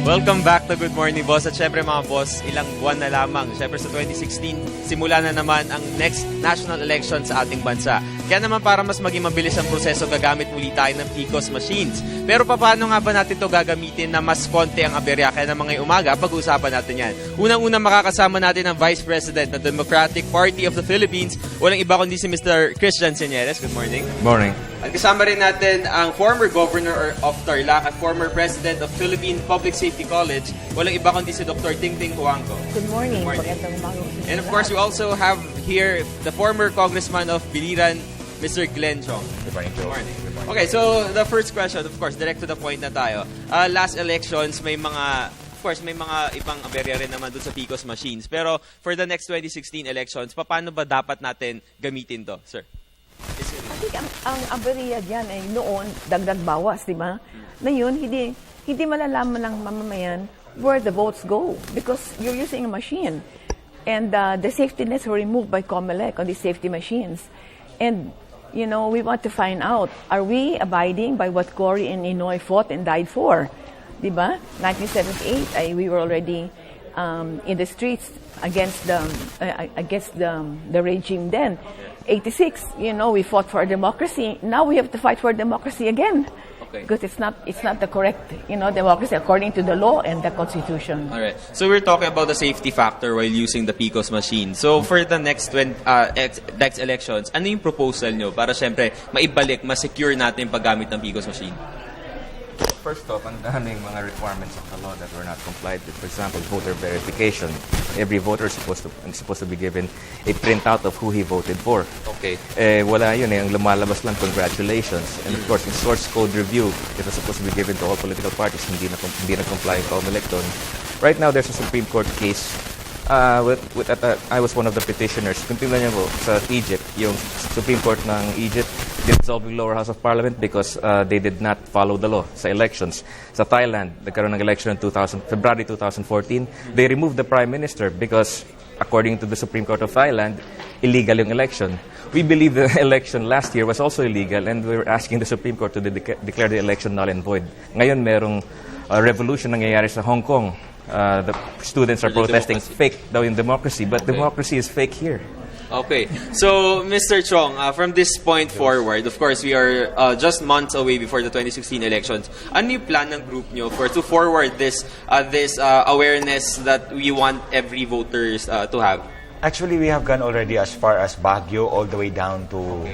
Welcome back to Good Morning Boss. At syempre mga boss, ilang buwan na lamang. Syempre sa 2016, simula na naman ang next national election sa ating bansa. Kaya naman para mas maging mabilis ang proseso, gagamit muli tayo ng PCOS machines. Pero paano nga ba natin ito gagamitin na mas konti ang aberya? Kaya naman ngayong umaga, pag-uusapan natin yan. Unang-una makakasama natin ang Vice President ng Democratic Party of the Philippines. Walang iba kundi si Mr. Christian Señeres. Good morning. Morning. At kasama rin natin ang former Governor of Tarlac at former President of Philippine Public Safety College. Walang iba kundi si Dr. Tingting Huangco. Good morning. Magandang umaga. And of course, we also have here the former Congressman of Biliran, Mr. Glenn Chong. Good morning, Joe. Good morning. Okay, so the first question, of course, direct to the point na tayo. Last elections, may mga ibang aberya rin naman doon sa PCOS machines. Pero for the next 2016 elections, paano ba dapat natin gamitin to, sir? I think ang aberya dyan ay noon, dagdag bawas, di ba? Ngayon, hindi malalaman ng mamamayan where the votes go because you're using a machine. And the safety nets were removed by COMELEC on these safety machines. And, you know, we want to find out, are we abiding by what Cory and Inoy fought and died for? Di ba? 1978, we were already in the streets against the regime then. 86, you know, we fought for democracy. Now we have to fight for democracy again. Okay. Because it's not the correct, you know, democracy according to the law and the Constitution. All right. So we're talking about the safety factor while using the PCOS machine. So for the next elections, ano yung proposal nyo para syempre maibalik, ma-secure natin yung paggamit ng PCOS machine? First off, ang daming mga requirements of the law that were not complied with. For example, voter verification. Every voter is supposed to be given a printout of who he voted for. Okay. Wala yun. Ang lumalabas lang, congratulations. And of course, in source code review, it was supposed to be given to all political parties. Hindi na comply ang COMELEC doon. Right now, there's a Supreme Court case. I was one of the petitioners. Kung tingnan niyo po, sa Egypt, yung Supreme Court ng Egypt dissolved the lower house of parliament because they did not follow the law sa elections. Sa Thailand, nagkaroon ng election in February 2014. They removed the prime minister because, according to the Supreme Court of Thailand, illegal yung election. We believe the election last year was also illegal and we were asking the Supreme Court to declare the election null and void. Ngayon, merong revolution nangyayari sa Hong Kong. The students are protesting fake daw in democracy, but democracy is fake here. Okay. So, Mr. Chong, from this point forward, of course, we are just months away before the 2016 elections. Ano yung plan ng group nyo to forward this awareness that we want every voters to have? Actually, we have gone already as far as Baguio, all the way down to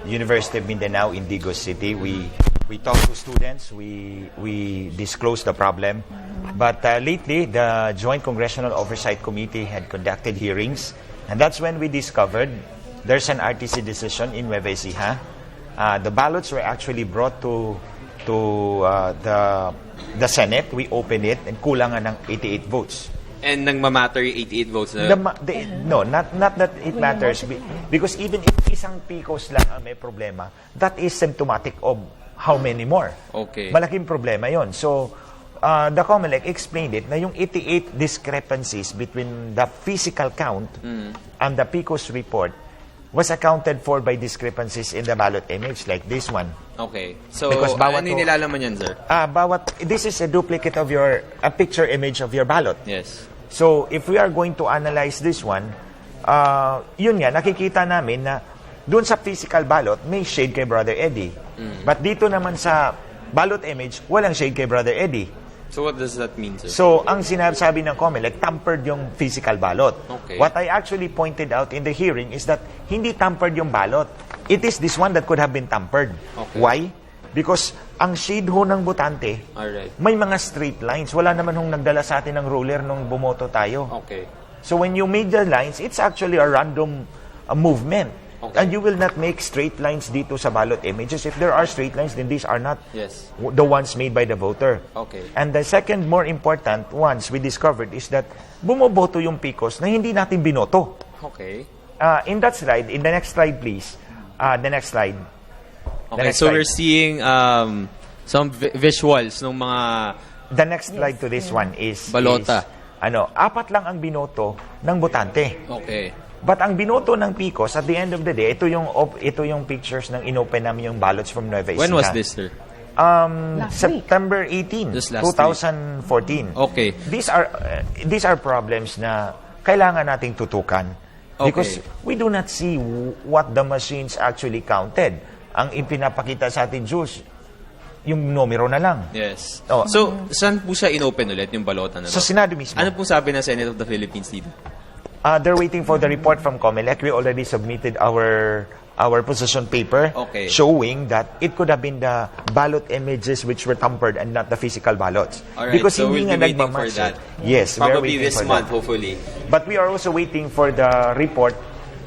University of Mindanao, Indigo City. We talk to students, we disclose the problem. But lately, the Joint Congressional Oversight Committee had conducted hearings, and that's when we discovered there's an RTC decision in Nueva Ecija. The ballots were actually brought to the Senate. We opened it, and kulangan ng 88 votes. And nagmamatter yung 88 votes na No, not that it matters. Because even if isang PCOS lang ang may problema, that is symptomatic of how many more. Okay. Malaking problema yon. So, the COMELEC explained it na yung 88 discrepancies between the physical count and the PCOS report was accounted for by discrepancies in the ballot image like this one. Okay. So, Because ano yung nilalaman yan, sir? This is a duplicate of a picture image of your ballot. Yes. So, if we are going to analyze this one, yun nga, nakikita namin na doon sa physical ballot, may shade kay Brother Eddie. But dito naman sa ballot image, walang shade kay Brother Eddie. So, what does that mean, sir? So, ang sinasabi ng COMELEC, tampered yung physical ballot. Okay. What I actually pointed out in the hearing is that hindi tampered yung ballot. It is this one that could have been tampered. Okay. Why? Because ang shade ho ng botante, Alright. may mga straight lines. Wala naman hong nagdala sa atin ng ruler nung bumoto tayo. Okay. So when you made the lines, it's actually a random movement. Okay. And you will not make straight lines dito sa ballot images. If there are straight lines, then these are not Yes. the ones made by the voter. Okay. And the second more important ones we discovered is that bumoboto yung PCOS na hindi natin binoto. Okay. In that slide, in the next slide please, the next slide. Okay, so we're seeing some visuals ng mga The next slide to this one is Balota. Apat lang ang binoto ng botante. Okay. But ang binoto ng PCOS, at the end of the day, ito yung pictures ng inopen namin yung ballots from Nueva Ecija. When was this, sir? Last week. September 18, Just last 2014. Okay. These are problems na kailangan nating tutukan because we do not see what the machines actually counted. Ang ipinapakita sa atin, Jules, yung numero na lang. Yes. Oh. So, saan po siya inopen ulit yung balota na to? Sa Senado mismo. Ano pong sabi ng Senate of the Philippines dito? They're waiting for the report from COMELEC. We already submitted our position paper Okay. showing that it could have been the ballot images which were tampered and not the physical ballots. Alright, Because so hindi we'll nga be waiting for nagmamatch that. Yes, we're Probably waiting this for month, that. hopefully. But we are also waiting for the report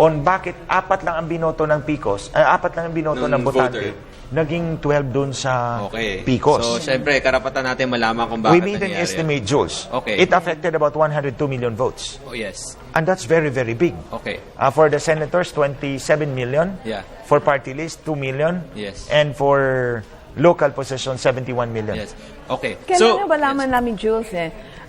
on bakit apat lang ang binoto ng PICOS, apat lang ang binoto Ng ng botante, voter. naging 12 dun sa Okay. PICOS. So, syempre, karapatan natin malaman kung bakit We made an nangyari. estimate, Jules. Okay. It affected about 102 million votes. Oh, yes. And that's very, very big. Okay. For the senators, 27 million. Yeah. For party list, 2 million. Yes. And for local position, 71 million. Yes. Okay. Kailangan malaman namin, Jules,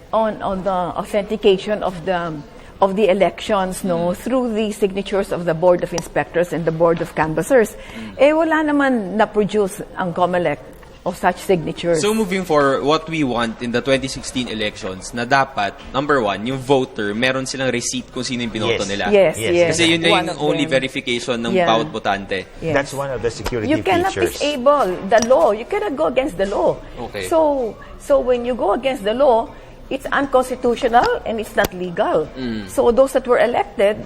on the authentication of the elections, no, through the signatures of the Board of Inspectors and the Board of Canvassers. Wala naman na-produce ang COMELEC of such signatures. So moving forward, what we want in the 2016 elections, na dapat, number one, yung voter, meron silang receipt kung sino yung binoto Yes. nila. Yes, Yes. yes. Kasi yun na One yung of only them. verification ng Yeah. bawat botante. Yes. That's one of the security You cannot features. disable the law. You cannot go against the law. Okay. So when you go against the law, it's unconstitutional and it's not legal. So those that were elected,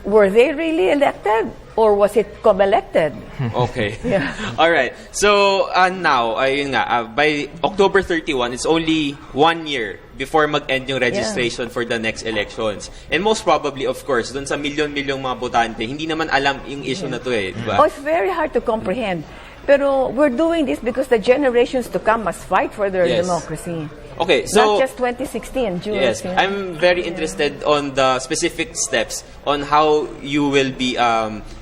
were they really elected or was it co-elected? Okay. Yeah. All right. So now, ayun nga, by October 31, it's only 1 year before mag-end yung registration for the next elections. And most probably, of course, dun sa milyon-milyong mga botante, hindi naman alam yung issue na to di ba? Oh, it's very hard to comprehend. Pero we're doing this because the generations to come must fight for their Yes. democracy. Okay, so... Not just 2016, June. Yes, I'm very interested on the specific steps on how you will be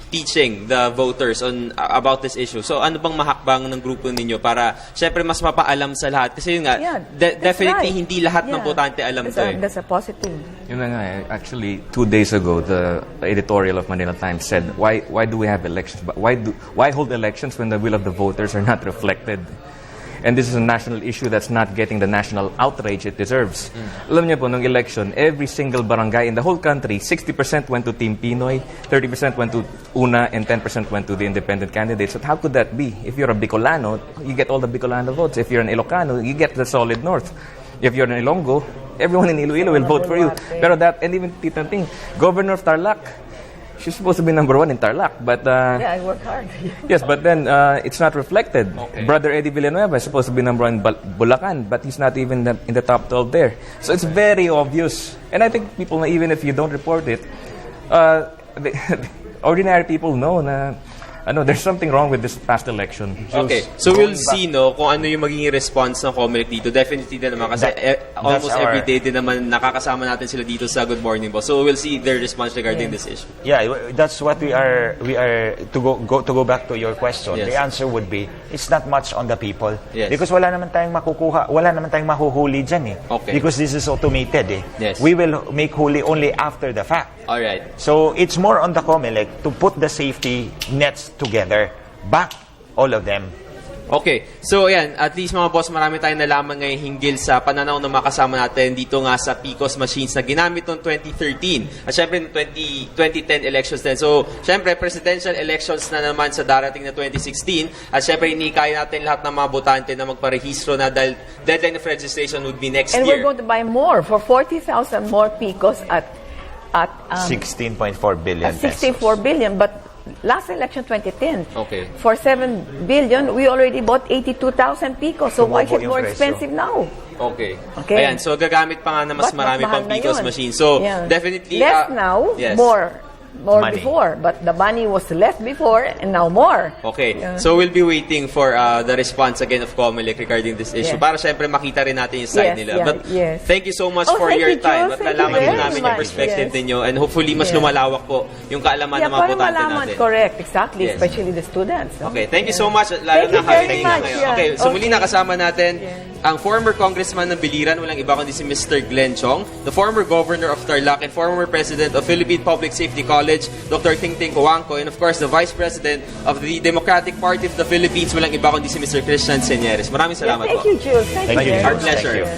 teaching the voters on about this issue. So ano bang mahakbang ng grupo ninyo para syempre mas mapaalam sa lahat? Kasi yun nga, that's definitely right. hindi lahat ng Yeah. botante alam to. That's a positive. Yun na nga eh. Actually, 2 days ago, the editorial of Manila Times said, why do we have elections? But why hold elections when the will of the voters are not reflected? And this is a national issue that's not getting the national outrage it deserves. Alam niyo po, nung election, every single barangay in the whole country, 60% went to Team Pinoy, 30% went to Una, and 10% went to the independent candidates. So how could that be? If you're a Bicolano, you get all the Bicolano votes. If you're an Ilocano, you get the solid North. If you're an Ilonggo, everyone in Iloilo will vote for you. Pero that, and even Tita Ting, Governor of Tarlac, she's supposed to be number 1 in Tarlac, but Yeah, I work hard. yes, but then it's not reflected. Okay. Brother Eddie Villanueva is supposed to be number 1 in Bulacan, but he's not even in the top 12 there. So it's very obvious. And I think people, even if you don't report it, ordinary people know na there's something wrong with this past election. Okay, so we'll see kung ano yung magiging response ng COMELEC dito. Definitely din naman kasi almost every day din naman nakakasama natin sila dito sa Good Morning Boss. So we'll see their response regarding this issue. Yeah, that's what we are to go back to your question. Yes. The answer would be it's not much on the people Yes. because wala naman tayong makukuha, wala naman tayong mahuhuli diyan Okay. Because this is automated Yes. We will make huli only after the fact. All right. So it's more on the COMELEC to put the safety nets together, back all of them. Okay. So, ayan. At least, mga boss, marami tayong nalaman ngayon hinggil sa pananaw ng mga kasama natin dito nga sa PICOS machines na ginamit noong 2013. At syempre, noong 2010 elections din. So, syempre, presidential elections na naman sa darating na 2016. At syempre, inikaya natin lahat ng mga botante na magparehistro na dahil deadline of registration would be next And year. we're going to buy more for 40,000 more PICOs at 16.4 billion pesos. 64 billion, but last election 2010, Okay. for 7 billion, we already bought 82,000 PICOs. So why is it Tumobo yung more presyo. expensive now? Okay. Okay. Ayan. So, gagamit pa nga na mas But marami mahal pang na PICOS yun. machines. So, Yeah. definitely... Less now, yes. more Money. before. But the money was less before and now more. Okay. Yeah. So, we'll be waiting for the response again of COMELEC regarding this issue Yeah. para syempre makita rin natin yung side Yes, nila. yeah, But yes. thank you so much Oh, for thank your you, time. Jules. At Thank nalaman you din very namin yung much. perspective Yes. ninyo. And hopefully, mas Yeah. lumalawak po yung kaalaman ng mga para botante malaman, natin. correct, exactly, Yes. especially the students. No? Okay, thank you so much. At lalo Thank you na very holiday na much, ngayon. yeah. Okay, so muli Okay. na kasama natin ang former congressman ng Biliran, walang iba kundi si Mr. Glenn Chong, the former governor of Tarlac and former president of Philippine Public Safety College, Dr. Tingting Coangco, and of course, the vice president of the Democratic Party of the Philippines, walang iba kundi si Mr. Christian Señeres. Maraming salamat Thank po. you, Jules. Thank you Thank you, very Our much. pleasure. Thank you.